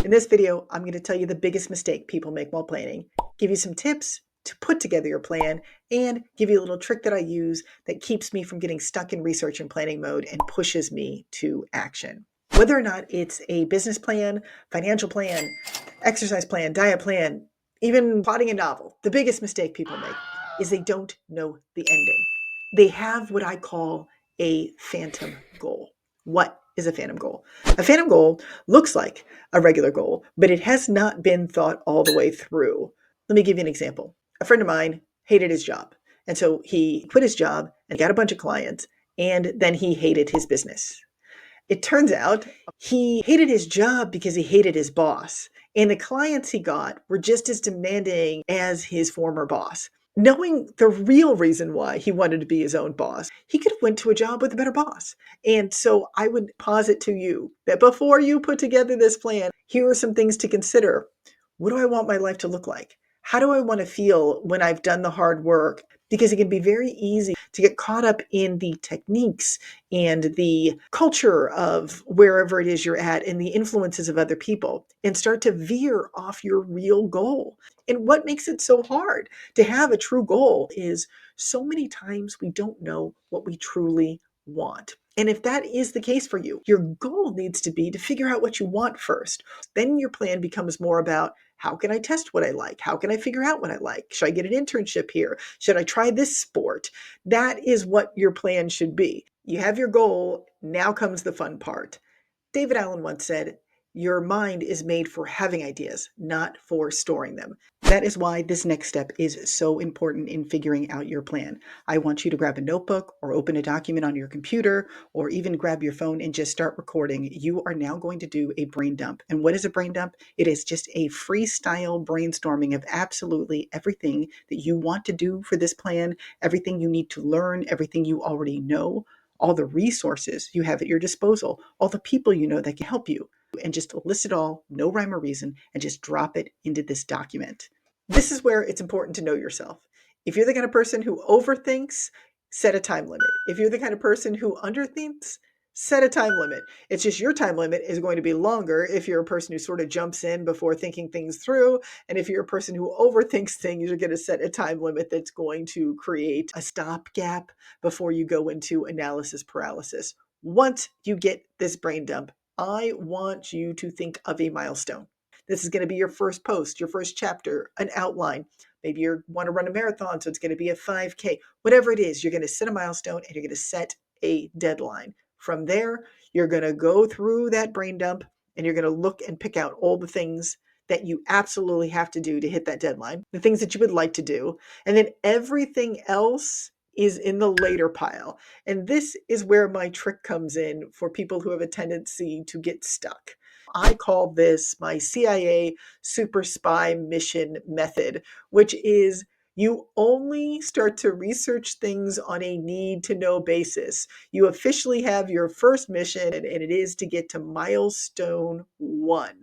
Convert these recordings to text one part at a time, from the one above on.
In this video, I'm going to tell you the biggest mistake people make while planning, give you some tips to put together your plan, and give you a little trick that I use that keeps me from getting stuck in research and planning mode and pushes me to action. Whether or not it's a business plan, financial plan, exercise plan, diet plan, even plotting a novel, the biggest mistake people make is they don't know the ending. They have what I call a phantom goal. What is a phantom goal? A phantom goal looks like a regular goal, but it has not been thought all the way through. Let me give you an example. A friend of mine hated his job. And so he quit his job and got a bunch of clients, and then he hated his business. It turns out he hated his job because he hated his boss. And the clients he got were just as demanding as his former boss. Knowing the real reason why he wanted to be his own boss, he could have went to a job with a better boss. And so I would posit to you that before you put together this plan, here are some things to consider. What do I want my life to look like? How do I want to feel when I've done the hard work? Because it can be very easy to get caught up in the techniques and the culture of wherever it is you're at and the influences of other people and start to veer off your real goal. And what makes it so hard to have a true goal is so many times we don't know what we truly want. And if that is the case for you, your goal needs to be to figure out what you want first. Then your plan becomes more about how can I test what I like? How can I figure out what I like? Should I get an internship here? Should I try this sport? That is what your plan should be. You have your goal. Now comes the fun part. David Allen once said, your mind is made for having ideas, not for storing them. That is why this next step is so important in figuring out your plan. I want you to grab a notebook or open a document on your computer or even grab your phone and just start recording. You are now going to do a brain dump. And what is a brain dump? It is just a freestyle brainstorming of absolutely everything that you want to do for this plan, everything you need to learn, everything you already know, all the resources you have at your disposal, all the people you know that can help you, and just list it all, no rhyme or reason, and just drop it into this document. This is where it's important to know yourself. If you're the kind of person who overthinks, set a time limit. If you're the kind of person who underthinks, set a time limit. It's just your time limit is going to be longer if you're a person who sort of jumps in before thinking things through. And if you're a person who overthinks things, you're going to set a time limit that's going to create a stopgap before you go into analysis paralysis. Once you get this brain dump, I want you to think of a milestone. This is going to be your first post, your first chapter, an outline. Maybe you want to run a marathon, so it's going to be a 5K. Whatever it is, you're going to set a milestone and you're going to set a deadline. From there, you're going to go through that brain dump and you're going to look and pick out all the things that you absolutely have to do to hit that deadline, the things that you would like to do, and then everything else is in the later pile. And this is where my trick comes in for people who have a tendency to get stuck. I call this my CIA super spy mission method, which is you only start to research things on a need to know basis. You officially have your first mission, and it is to get to milestone 1.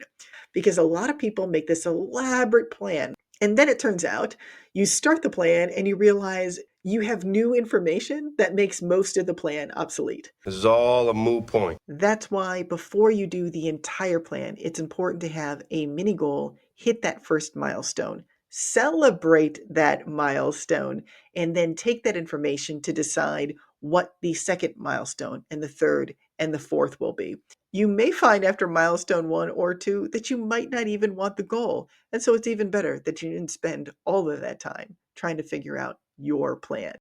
Because a lot of people make this elaborate plan. And then it turns out you start the plan and you realize you have new information that makes most of the plan obsolete. This is all a moot point. That's why before you do the entire plan, it's important to have a mini goal, hit that first milestone, celebrate that milestone, and then take that information to decide what the second milestone and the third and the fourth will be. You may find after milestone 1 or 2 that you might not even want the goal. And so it's even better that you didn't spend all of that time trying to figure out your plan.